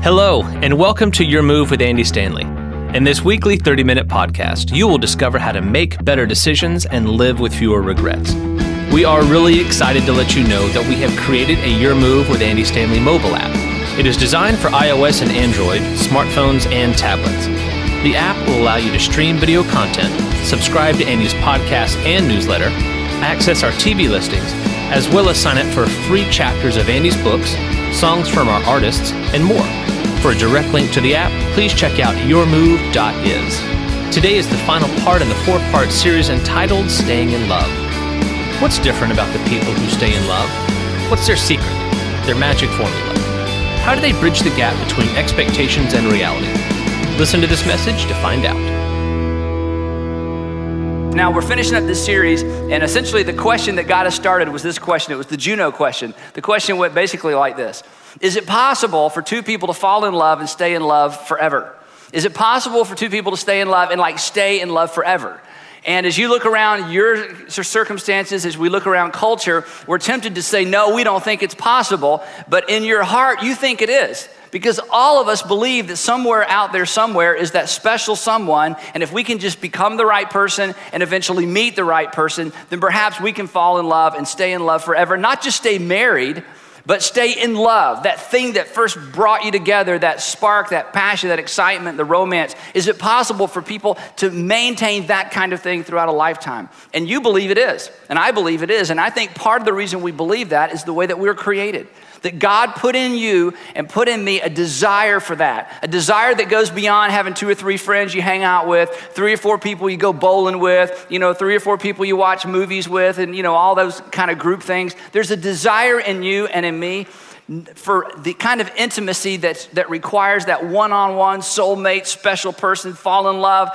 Hello, and welcome to Your Move with Andy Stanley. In this weekly 30-minute podcast, you will discover how to make better decisions and live with fewer regrets. We are really excited to let you know that we have created a Your Move with Andy Stanley mobile app. It is designed for iOS and Android, smartphones, and tablets. The app will allow you to stream video content, subscribe to Andy's podcast and newsletter, access our TV listings, as well as sign up for free chapters of Andy's books, songs from our artists, and more. For a direct link to the app, please check out yourmove.is. Today is the final part in the 4-part series entitled Staying in Love. What's different about the people who stay in love? What's their secret, their magic formula? How do they bridge the gap between expectations and reality? Listen to this message to find out. Now, we're finishing up this series, and essentially the question that got us started was this question. It was the Juno question. The question went basically like this. Is it possible for two people to fall in love and stay in love forever? Is it possible for two people to stay in love and stay in love forever? And as you look around your circumstances, as we look around culture, we're tempted to say, no, we don't think it's possible. But in your heart, you think it is. Because all of us believe that somewhere out there somewhere is that special someone, and if we can just become the right person and eventually meet the right person, then perhaps we can fall in love and stay in love forever. Not just stay married, but stay in love, that thing that first brought you together, that spark, that passion, that excitement, the romance. Is it possible for people to maintain that kind of thing throughout a lifetime? And you believe it is, and I believe it is. And I think part of the reason we believe that is the way that we're created. That God put in you and put in me a desire for that. A desire that goes beyond having 2 or 3 friends you hang out with, 3 or 4 people you go bowling with, 3 or 4 people you watch movies with, and all those kind of group things. There's a desire in you and in me for the kind of intimacy that requires that one-on-one soulmate, special person, fall in love,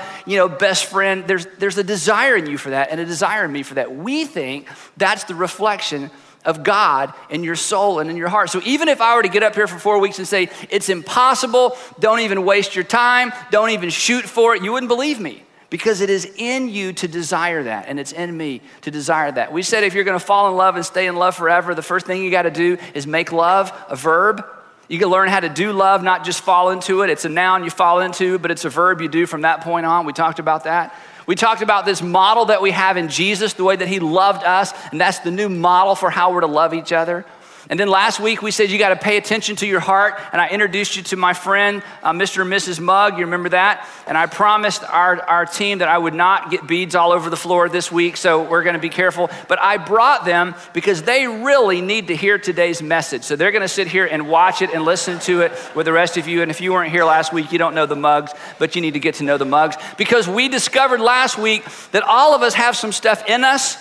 best friend. There's a desire in you for that and a desire in me for that. We think that's the reflection of God in your soul and in your heart. So even if I were to get up here for 4 weeks and say, it's impossible, don't even waste your time, don't even shoot for it, you wouldn't believe me, because it is in you to desire that, and it's in me to desire that. We said if you're gonna fall in love and stay in love forever, the first thing you gotta do is make love a verb. You can learn how to do love, not just fall into it. It's a noun you fall into, but it's a verb you do from that point on. We talked about that. We talked about this model that we have in Jesus, the way that he loved us, and that's the new model for how we're to love each other. And then last week we said you got to pay attention to your heart, and I introduced you to my friend, Mr. and Mrs. Mugg. You remember that? And I promised our team that I would not get beads all over the floor this week, so we're going to be careful. But I brought them because they really need to hear today's message. So they're going to sit here and watch it and listen to it with the rest of you. And if you weren't here last week, you don't know the Muggs, but you need to get to know the Muggs. Because we discovered last week that all of us have some stuff in us,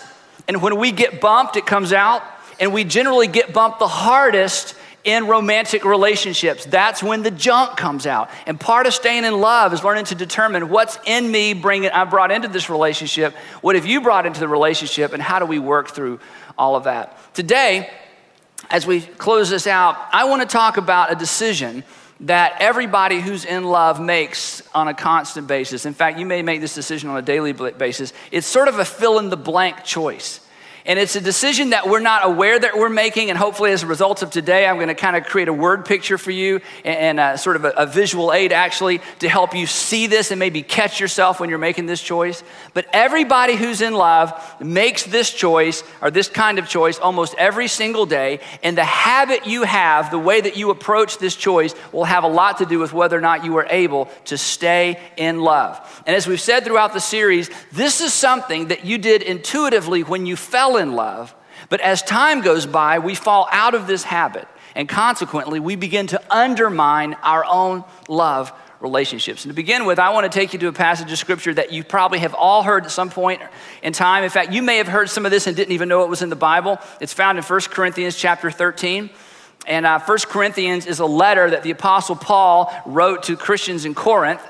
and when we get bumped, it comes out. And we generally get bumped the hardest in romantic relationships. That's when the junk comes out. And part of staying in love is learning to determine what's in me, I brought into this relationship. What have you brought into the relationship, and how do we work through all of that? Today, as we close this out, I want to talk about a decision that everybody who's in love makes on a constant basis. In fact, you may make this decision on a daily basis. It's sort of a fill-in-the-blank choice. And it's a decision that we're not aware that we're making, and hopefully as a result of today, I'm gonna kind of create a word picture for you and sort of a visual aid actually to help you see this and maybe catch yourself when you're making this choice. But everybody who's in love makes this choice or this kind of choice almost every single day, and the habit you have, the way that you approach this choice will have a lot to do with whether or not you are able to stay in love. And as we've said throughout the series, this is something that you did intuitively when you fell in love, but as time goes by, we fall out of this habit, and consequently, we begin to undermine our own love relationships. And to begin with, I want to take you to a passage of scripture that you probably have all heard at some point in time. In fact, you may have heard some of this and didn't even know it was in the Bible. It's found in 1 Corinthians chapter 13. And 1 Corinthians is a letter that the Apostle Paul wrote to Christians in Corinth.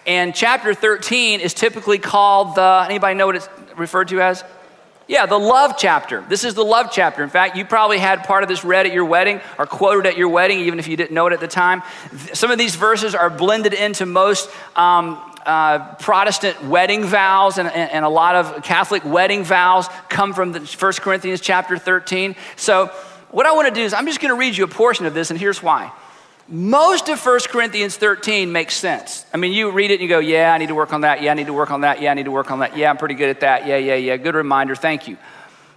And chapter 13 is typically called anybody know what it's referred to as? Yeah, the love chapter. This is the love chapter. In fact, you probably had part of this read at your wedding or quoted at your wedding, even if you didn't know it at the time. Some of these verses are blended into most Protestant wedding vows, and a lot of Catholic wedding vows come from the 1 Corinthians chapter 13. So what I want to do is I'm just going to read you a portion of this, and here's why. most of 1 Corinthians 13 makes sense. I mean, you read it and you go, yeah, I need to work on that. Yeah, I need to work on that. Yeah, I need to work on that. Yeah, I'm pretty good at that. Yeah. Good reminder. Thank you.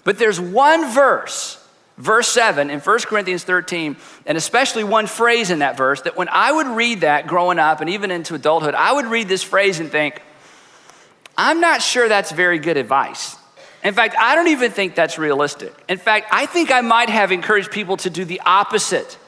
But there's one verse, verse 7 in 1 Corinthians 13, and especially one phrase in that verse that when I would read that growing up and even into adulthood, I would read this phrase and think, I'm not sure that's very good advice. In fact, I don't even think that's realistic. In fact, I think I might have encouraged people to do the opposite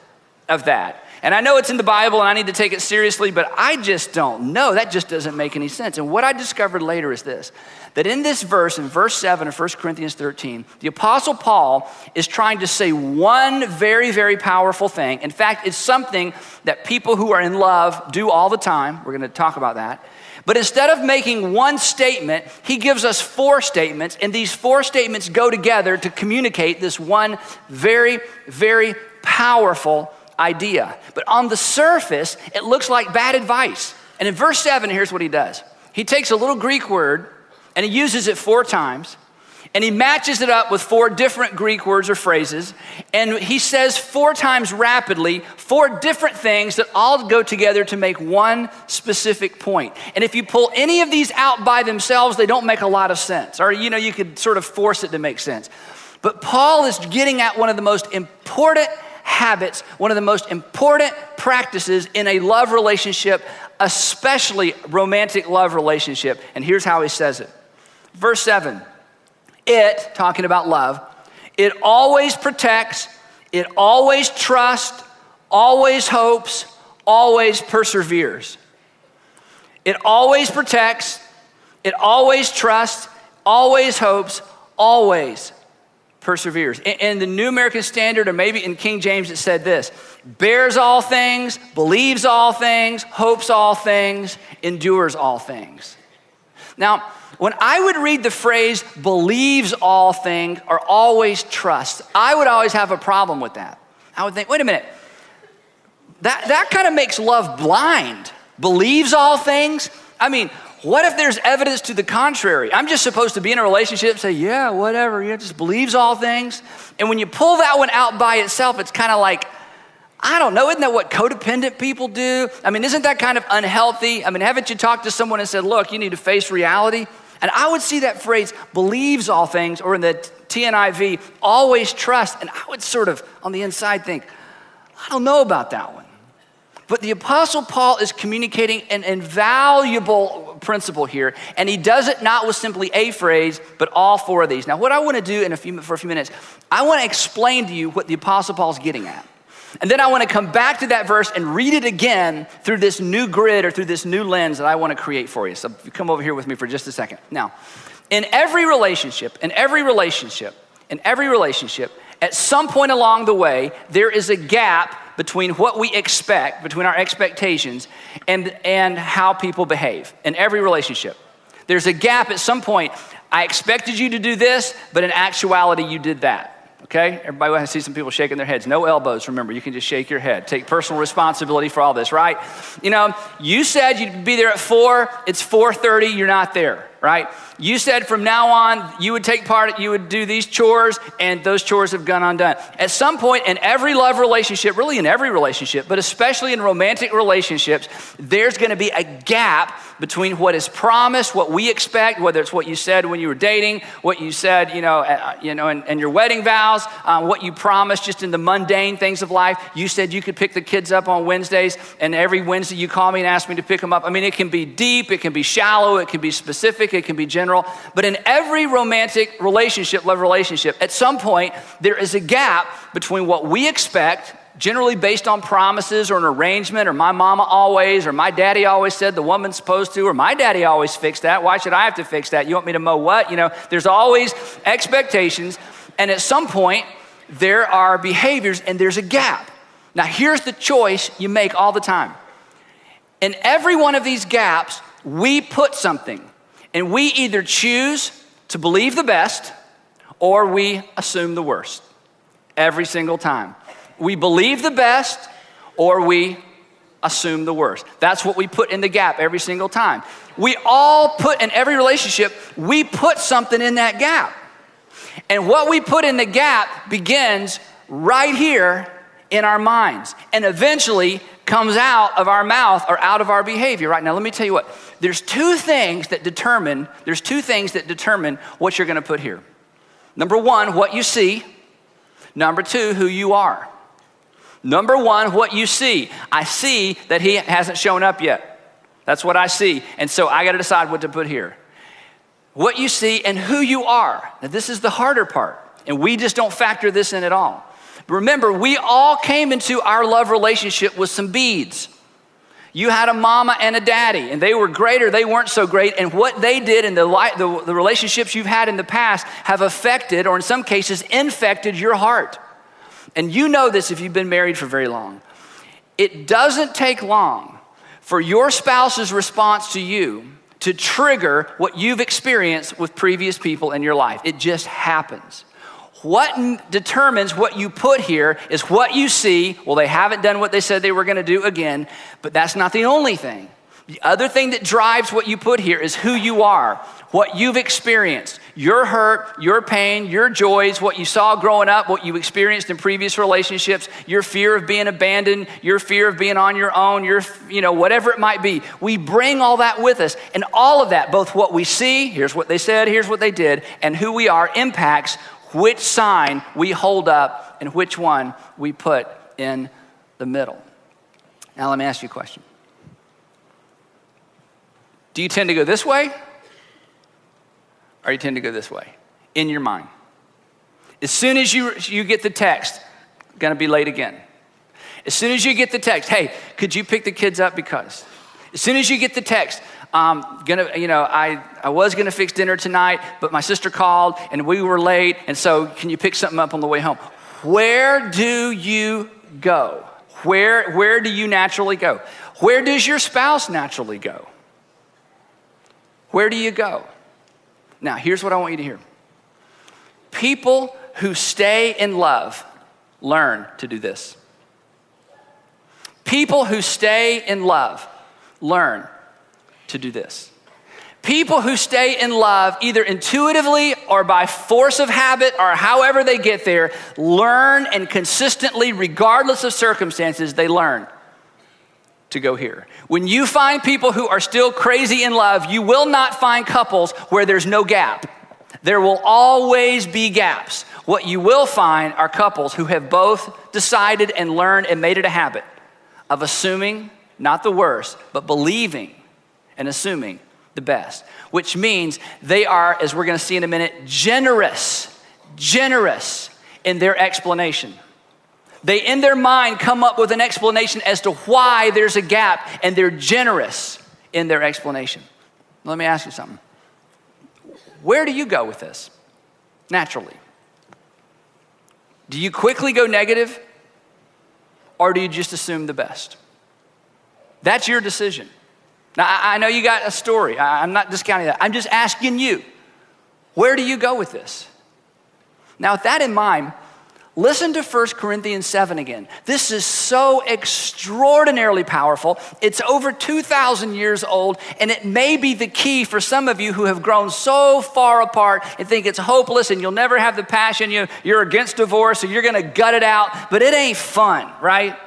of that. And I know it's in the Bible and I need to take it seriously, but I just don't know. That just doesn't make any sense. And what I discovered later is this, that in this verse, in verse 7 of 1 Corinthians 13, the Apostle Paul is trying to say one very, very powerful thing. In fact, it's something that people who are in love do all the time. We're going to talk about that. But instead of making one statement, he gives us 4 statements, and these 4 statements go together to communicate this one very, very powerful idea. But on the surface, it looks like bad advice. And in verse 7, here's what he does. He takes a little Greek word and he uses it 4 times, and he matches it up with 4 different Greek words or phrases, and he says 4 times rapidly 4 different things that all go together to make one specific point. And if you pull any of these out by themselves, they don't make a lot of sense. Or, you could sort of force it to make sense. But Paul is getting at one of the most important habits, one of the most important practices in a love relationship, especially romantic love relationship. And here's how he says it. Verse 7, it, talking about love, it always protects, it always trusts, always hopes, always perseveres. It always protects, it always trusts, always hopes, always perseveres. In the New American Standard, or maybe in King James, it said this: bears all things, believes all things, hopes all things, endures all things. Now, when I would read the phrase believes all things or always trusts, I would always have a problem with that. I would think, wait a minute, that kind of makes love blind. Believes all things? I mean, what if there's evidence to the contrary? I'm just supposed to be in a relationship and say, yeah, whatever, just believes all things. And when you pull that one out by itself, it's kind of like, I don't know, isn't that what codependent people do? I mean, isn't that kind of unhealthy? I mean, haven't you talked to someone and said, look, you need to face reality? And I would see that phrase, believes all things, or in the TNIV, always trust. And I would sort of, on the inside, think, I don't know about that one. But the Apostle Paul is communicating an invaluable principle here, and he does it not with simply a phrase, but all 4 of these. Now, what I want to do for a few minutes, I want to explain to you what the Apostle Paul is getting at. And then I want to come back to that verse and read it again through this new grid or through this new lens that I want to create for you. So come over here with me for just a second. Now, in every relationship, at some point along the way, there is a gap between what we expect, between our expectations, and how people behave in every relationship. There's a gap at some point. I expected you to do this, but in actuality, you did that. Okay? Everybody, I see some people shaking their heads. No elbows, remember, you can just shake your head. Take personal responsibility for all this, right? You said you'd be there at 4, it's 4:30, you're not there, right? You said from now on, you would take part, you would do these chores, and those chores have gone undone. At some point in every love relationship, really in every relationship, but especially in romantic relationships, there's gonna be a gap between what is promised, what we expect, whether it's what you said when you were dating, what you said, in your wedding vows, what you promised just in the mundane things of life. You said you could pick the kids up on Wednesdays, and every Wednesday you call me and ask me to pick them up. I mean, it can be deep, it can be shallow, it can be specific, it can be general. But in every romantic relationship, love relationship, at some point, there is a gap between what we expect, generally based on promises or an arrangement, or my mama always, or my daddy always said the woman's supposed to, or my daddy always fixed that. Why should I have to fix that? You want me to mow what? There's always expectations. And at some point, there are behaviors and there's a gap. Now, here's the choice you make all the time. In every one of these gaps, we put something. And we either choose to believe the best or we assume the worst. Every single time. We believe the best or we assume the worst. That's what we put in the gap every single time. We all put, in every relationship, we put something in that gap. And what we put in the gap begins right here in our minds. And eventually, comes out of our mouth or out of our behavior. Right now, let me tell you what. There's two things that determine what you're going to put here. Number one, what you see. Number two, who you are. Number one, what you see. I see that he hasn't shown up yet. That's what I see. And so I got to decide what to put here. What you see and who you are. Now, this is the harder part. And we just don't factor this in at all. But remember, we all came into our love relationship with some beads. You had a mama and a daddy, and they were great or they weren't so great. And what they did in the relationships you've had in the past have affected, or in some cases, infected your heart. And you know this if you've been married for very long. It doesn't take long for your spouse's response to you to trigger what you've experienced with previous people in your life. It just happens. What determines what you put here is what you see. Well, they haven't done what they said they were going to do again, but that's not the only thing. The other thing that drives what you put here is who you are, what you've experienced, your hurt, your pain, your joys, what you saw growing up, what you experienced in previous relationships, your fear of being abandoned, your fear of being on your own, whatever it might be. We bring all that with us, and all of that, both what we see, here's what they said, here's what they did, and who we are impacts which sign we hold up and which one we put in the middle. Now let me ask you a question. Do you tend to go this way? Or you tend to go this way in your mind? As soon as you get the text, gonna be late again. As soon as you get the text, hey, could you pick the kids up because? As soon as you get the text, I was gonna fix dinner tonight, but my sister called and we were late, and so can you pick something up on the way home? Where do you go? Where do you naturally go? Where does your spouse naturally go? Where do you go? Now, here's what I want you to hear. People who stay in love learn to do this. People who stay in love learn to do this. People who stay in love, either intuitively or by force of habit or however they get there, learn and consistently, regardless of circumstances, they learn to go here. When you find people who are still crazy in love, you will not find couples where there's no gap. There will always be gaps. What you will find are couples who have both decided and learned and made it a habit of assuming, not the worst, but believing and assuming the best, which means they are, as we're going to see in a minute, generous in their explanation. They, in their mind, come up with an explanation as to why there's a gap, and they're generous in their explanation. Let me ask you something. Where do you go with this? Naturally. Do you quickly go negative, or do you just assume the best? That's your decision. Now, I know you got a story. I'm not discounting that. I'm just asking you, where do you go with this? Now, with that in mind, listen to 1 Corinthians 7 again. This is so extraordinarily powerful. It's over 2,000 years old, and it may be the key for some of you who have grown so far apart and think it's hopeless and you'll never have the passion. You're against divorce, so you're going to gut it out, but it ain't fun, right?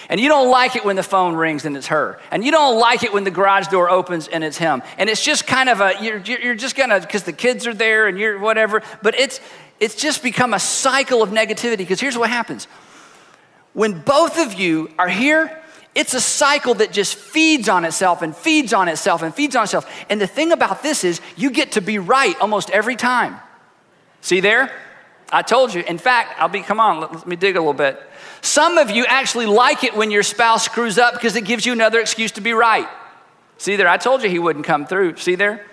And you don't like it when the phone rings and it's her. And you don't like it when the garage door opens and it's him. And it's just kind of you're just gonna, because the kids are there and you're whatever. But it's just become a cycle of negativity, because here's what happens. When both of you are here, it's a cycle that just feeds on itself and feeds on itself and feeds on itself. And the thing about this is you get to be right almost every time. See there? I told you. In fact, come on, let me dig a little bit. Some of you actually like it when your spouse screws up because it gives you another excuse to be right. See there, I told you he wouldn't come through. See there?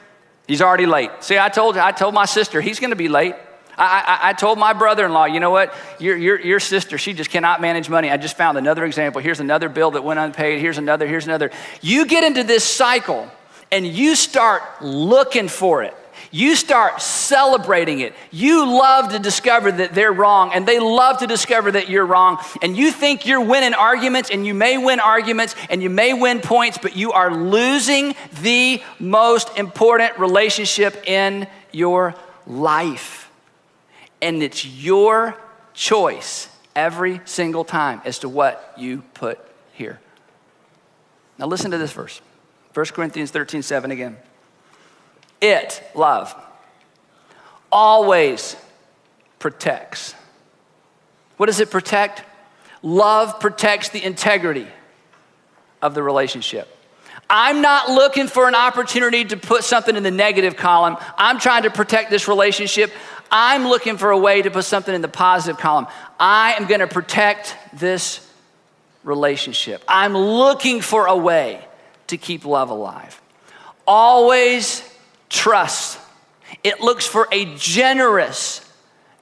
He's already late. See, I told my sister he's going to be late. I told my brother-in-law, you know what? Your sister, she just cannot manage money. I just found another example. Here's another bill that went unpaid. Here's another. You get into this cycle and you start looking for it. You start celebrating it. You love to discover that they're wrong, and they love to discover that you're wrong. And you think you're winning arguments, and you may win arguments, and you may win points, but you are losing the most important relationship in your life. And it's your choice every single time as to what you put here. Now listen to this verse. 1 Corinthians 13:7 again. It, love, always protects. What does it protect? Love protects the integrity of the relationship. I'm not looking for an opportunity to put something in the negative column. I'm trying to protect this relationship. I'm looking for a way to put something in the positive column. I am going to protect this relationship. I'm looking for a way to keep love alive. Always trusts. It looks for a generous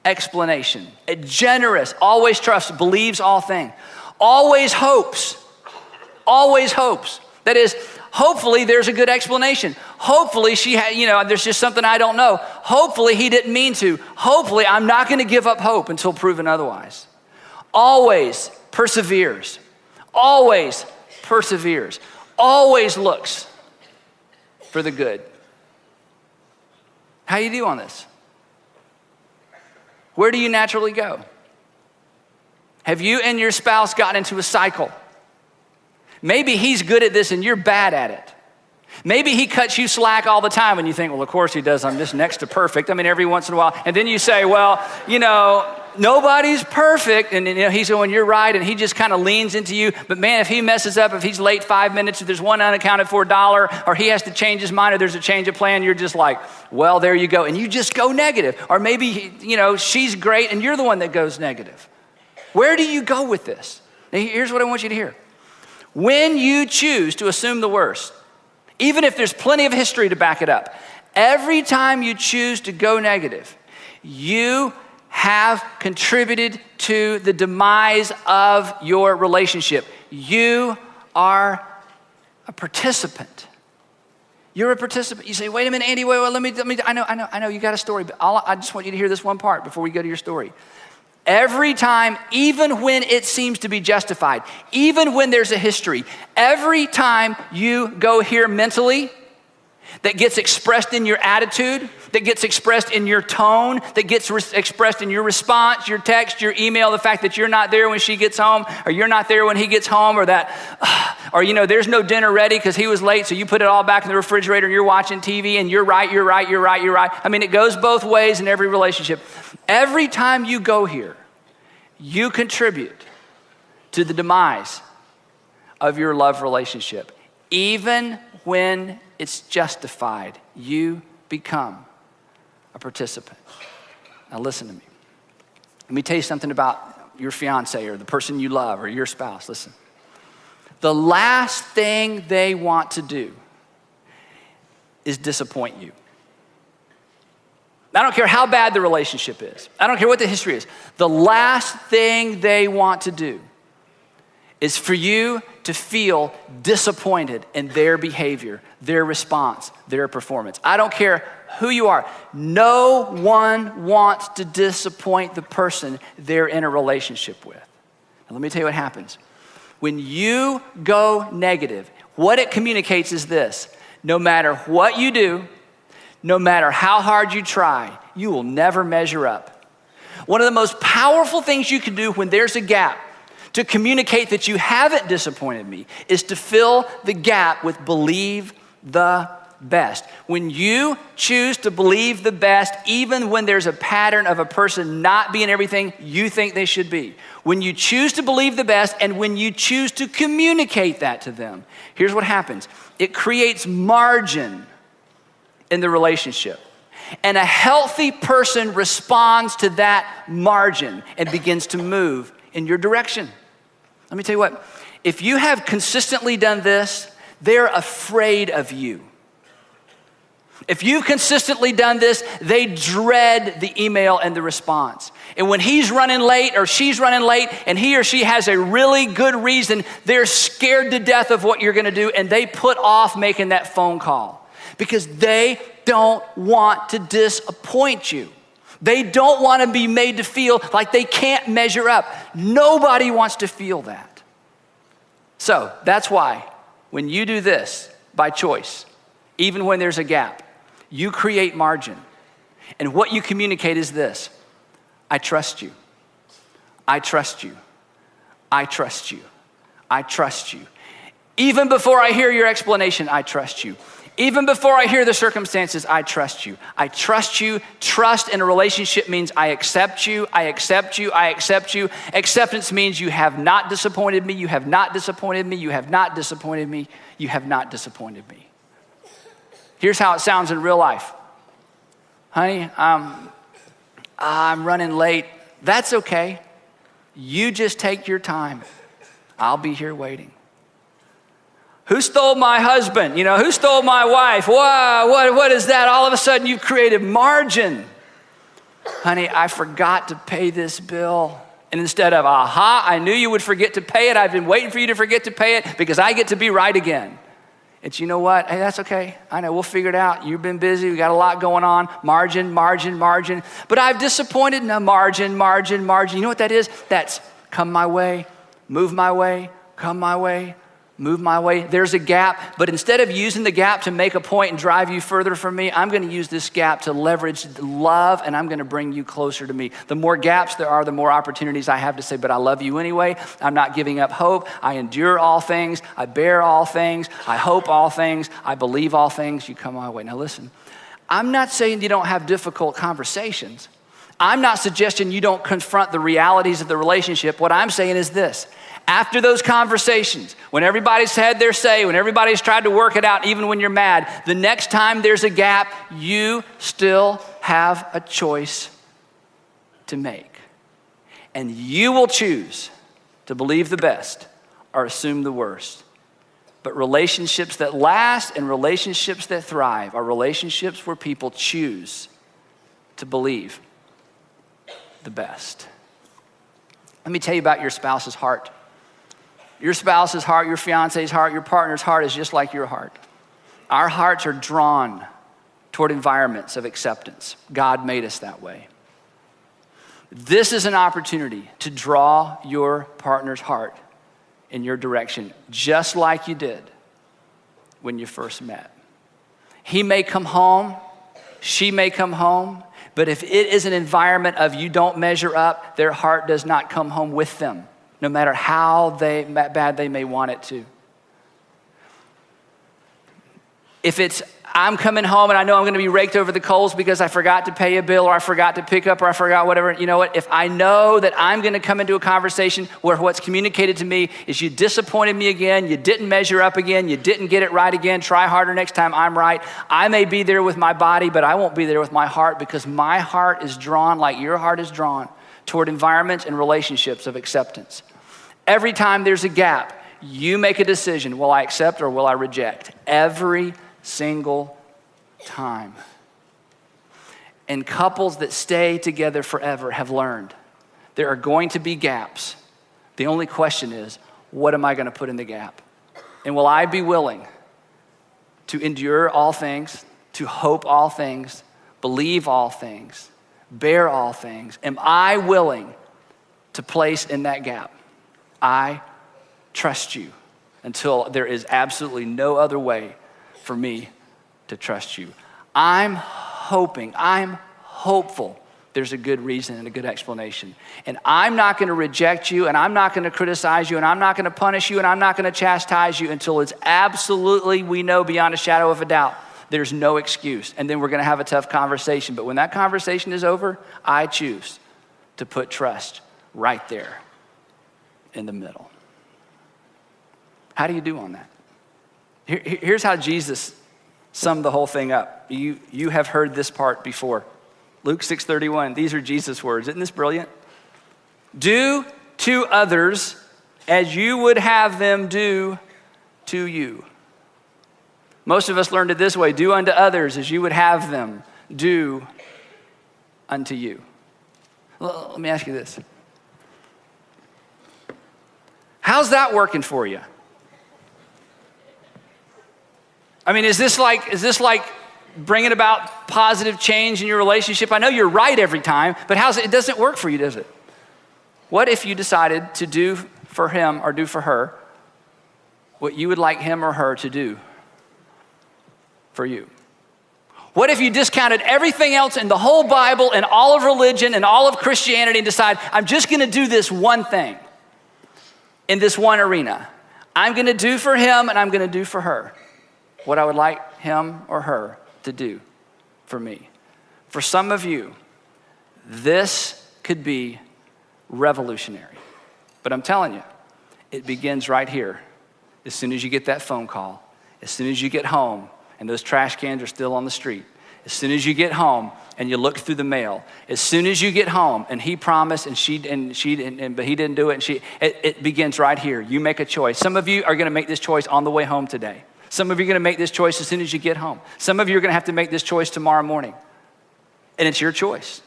explanation. A generous, always trusts, believes all things. Always hopes. Always hopes. That is, hopefully there's a good explanation. Hopefully there's just something I don't know. Hopefully he didn't mean to. Hopefully I'm not going to give up hope until proven otherwise. Always perseveres. Always perseveres. Always looks for the good. How do you do on this? Where do you naturally go? Have you and your spouse gotten into a cycle? Maybe he's good at this and you're bad at it. Maybe he cuts you slack all the time and you think, well, of course he does. I'm just next to perfect. I mean, every once in a while. And then you say, well, nobody's perfect. And he's going, you're right. And he just kind of leans into you. But man, if he messes up, if he's late 5 minutes, if there's one unaccounted for $1, or he has to change his mind, or there's a change of plan, you're just like, well, there you go. And you just go negative. Or maybe, she's great and you're the one that goes negative. Where do you go with this? Now, here's what I want you to hear. When you choose to assume the worst, even if there's plenty of history to back it up, every time you choose to go negative, you have contributed to the demise of your relationship. You are a participant. You're a participant. You say, wait a minute, Andy, let me, I know, you got a story, but I just want you to hear this one part before we go to your story. Every time, even when it seems to be justified, even when there's a history, every time you go here mentally, that gets expressed in your attitude, that gets expressed in your tone, that gets expressed in your response, your text, your email, the fact that you're not there when she gets home, or you're not there when he gets home, or there's no dinner ready because he was late, so you put it all back in the refrigerator and you're watching TV and you're right. I mean, it goes both ways in every relationship. Every time you go here, you contribute to the demise of your love relationship. Even when it's justified, you become a participant. Now listen to me. Let me tell you something about your fiance or the person you love or your spouse. Listen. The last thing they want to do is disappoint you. I don't care how bad the relationship is. I don't care what the history is. The last thing they want to do is for you to feel disappointed in their behavior, their response, their performance. I don't care who you are. No one wants to disappoint the person they're in a relationship with. Now, let me tell you what happens. When you go negative, what it communicates is this: no matter what you do, no matter how hard you try, you will never measure up. One of the most powerful things you can do when there's a gap to communicate that you haven't disappointed me is to fill the gap with believe the best. When you choose to believe the best, even when there's a pattern of a person not being everything you think they should be, when you choose to believe the best and when you choose to communicate that to them, here's what happens. It creates margin in the relationship. And a healthy person responds to that margin and begins to move in your direction. Let me tell you what, if you have consistently done this, they're afraid of you. If you've consistently done this, they dread the email and the response. And when he's running late or she's running late and he or she has a really good reason, they're scared to death of what you're gonna do and they put off making that phone call because they don't want to disappoint you. They don't want to be made to feel like they can't measure up. Nobody wants to feel that. So that's why when you do this by choice, even when there's a gap, you create margin. And what you communicate is this: I trust you. I trust you. I trust you. I trust you. Even before I hear your explanation, I trust you. Even before I hear the circumstances, I trust you. I trust you. Trust in a relationship means I accept you, I accept you, I accept you. Acceptance means you have not disappointed me, you have not disappointed me, you have not disappointed me, you have not disappointed me. Here's how it sounds in real life. Honey, I'm running late. That's okay. You just take your time. I'll be here waiting. Who stole my husband? Who stole my wife? Wow, what is that? All of a sudden you've created margin. Honey, I forgot to pay this bill. And instead of, I knew you would forget to pay it. I've been waiting for you to forget to pay it because I get to be right again. It's, you know what? Hey, that's okay. I know, we'll figure it out. You've been busy. We got a lot going on. Margin. But I've disappointed. No, margin. You know what that is? That's come my way, move my way, come my way, move my way. There's a gap, but instead of using the gap to make a point and drive you further from me, I'm going to use this gap to leverage love, and I'm going to bring you closer to me. The more gaps there are, the more opportunities I have to say, but I love you anyway. I'm not giving up hope. I endure all things. I bear all things. I hope all things. I believe all things. You come my way. Now listen, I'm not saying you don't have difficult conversations. I'm not suggesting you don't confront the realities of the relationship. What I'm saying is this. After those conversations, when everybody's had their say, when everybody's tried to work it out, even when you're mad, the next time there's a gap, you still have a choice to make. And you will choose to believe the best or assume the worst. But relationships that last and relationships that thrive are relationships where people choose to believe the best. Let me tell you about your spouse's heart. Your spouse's heart, your fiance's heart, your partner's heart is just like your heart. Our hearts are drawn toward environments of acceptance. God made us that way. This is an opportunity to draw your partner's heart in your direction, just like you did when you first met. He may come home, she may come home, but if it is an environment of you don't measure up, their heart does not come home with them, no matter how bad they may want it to. If it's, I'm coming home and I know I'm going to be raked over the coals because I forgot to pay a bill or I forgot to pick up or I forgot whatever, you know what? If I know that I'm going to come into a conversation where what's communicated to me is you disappointed me again, you didn't measure up again, you didn't get it right again, try harder next time, I'm right. I may be there with my body, but I won't be there with my heart because my heart is drawn like your heart is drawn toward environments and relationships of acceptance. Every time there's a gap, you make a decision, will I accept or will I reject? Every single time. And couples that stay together forever have learned there are going to be gaps. The only question is, what am I going to put in the gap? And will I be willing to endure all things, to hope all things, believe all things, bear all things? Am I willing to place in that gap? I trust you until there is absolutely no other way for me to trust you. I'm hopeful there's a good reason and a good explanation. And I'm not going to reject you, and I'm not going to criticize you, and I'm not going to punish you, and I'm not going to chastise you until it's absolutely, we know beyond a shadow of a doubt, there's no excuse. And then we're going to have a tough conversation. But when that conversation is over, I choose to put trust right there in the middle. How do you do on that? Here's how Jesus summed the whole thing up. You have heard this part before. Luke 6:31, these are Jesus' words. Isn't this brilliant? Do to others as you would have them do to you. Most of us learned it this way, do unto others as you would have them do unto you. Well, let me ask you this. How's that working for you? I mean, is this like bringing about positive change in your relationship? I know you're right every time, but it doesn't work for you, does it? What if you decided to do for him or do for her what you would like him or her to do for you? What if you discounted everything else in the whole Bible and all of religion and all of Christianity and decide, I'm just going to do this one thing in this one arena? I'm going to do for him and I'm going to do for her what I would like him or her to do for me. For some of you, this could be revolutionary. But I'm telling you, it begins right here. As soon as you get that phone call, as soon as you get home and those trash cans are still on the street, as soon as you get home and you look through the mail, as soon as you get home and he promised but he didn't do it, it begins right here. You make a choice. Some of you are going to make this choice on the way home today. Some of you are going to make this choice as soon as you get home. Some of you are going to have to make this choice tomorrow morning. And it's your choice.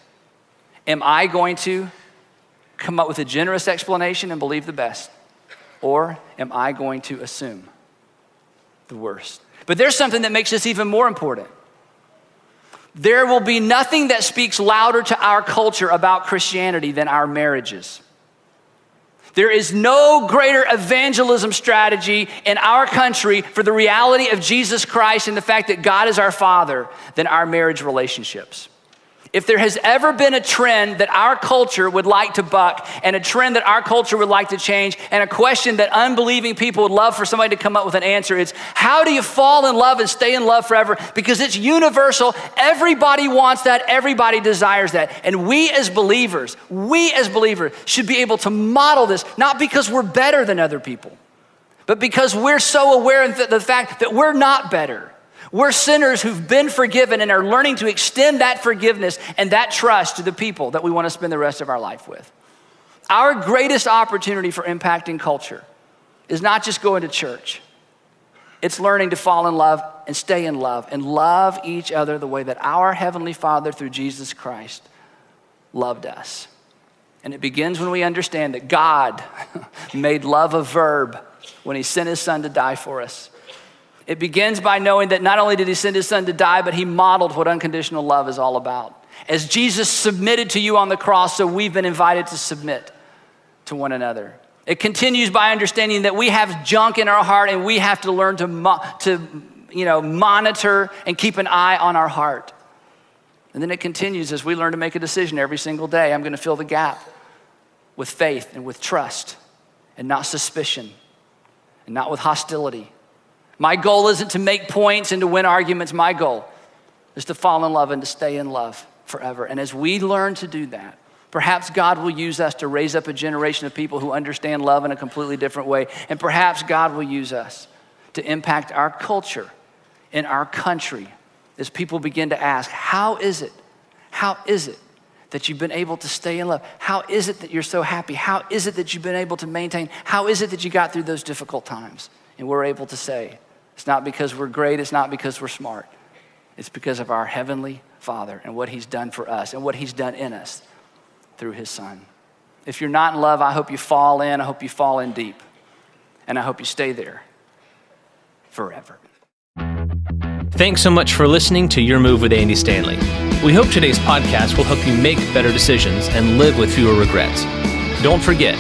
Am I going to come up with a generous explanation and believe the best? Or am I going to assume the worst? But there's something that makes this even more important. There will be nothing that speaks louder to our culture about Christianity than our marriages. There is no greater evangelism strategy in our country for the reality of Jesus Christ and the fact that God is our Father than our marriage relationships. If there has ever been a trend that our culture would like to buck and a trend that our culture would like to change and a question that unbelieving people would love for somebody to come up with an answer, it's how do you fall in love and stay in love forever? Because it's universal. Everybody wants that. Everybody desires that. And we as believers should be able to model this, not because we're better than other people, but because we're so aware of the fact that we're not better. We're sinners who've been forgiven and are learning to extend that forgiveness and that trust to the people that we want to spend the rest of our life with. Our greatest opportunity for impacting culture is not just going to church. It's learning to fall in love and stay in love and love each other the way that our Heavenly Father through Jesus Christ loved us. And it begins when we understand that God made love a verb when he sent his son to die for us. It begins by knowing that not only did he send his son to die, but he modeled what unconditional love is all about. As Jesus submitted to you on the cross, so we've been invited to submit to one another. It continues by understanding that we have junk in our heart and we have to learn to monitor and keep an eye on our heart. And then it continues as we learn to make a decision every single day. I'm going to fill the gap with faith and with trust and not suspicion and not with hostility. My goal isn't to make points and to win arguments. My goal is to fall in love and to stay in love forever. And as we learn to do that, perhaps God will use us to raise up a generation of people who understand love in a completely different way. And perhaps God will use us to impact our culture in our country as people begin to ask, how is it that you've been able to stay in love? How is it that you're so happy? How is it that you've been able to maintain? How is it that you got through those difficult times? And we're able to say, it's not because we're great, it's not because we're smart. It's because of our Heavenly Father and what he's done for us and what he's done in us through his son. If you're not in love, I hope you fall in. I hope you fall in deep. And I hope you stay there forever. Thanks so much for listening to Your Move with Andy Stanley. We hope today's podcast will help you make better decisions and live with fewer regrets. Don't forget,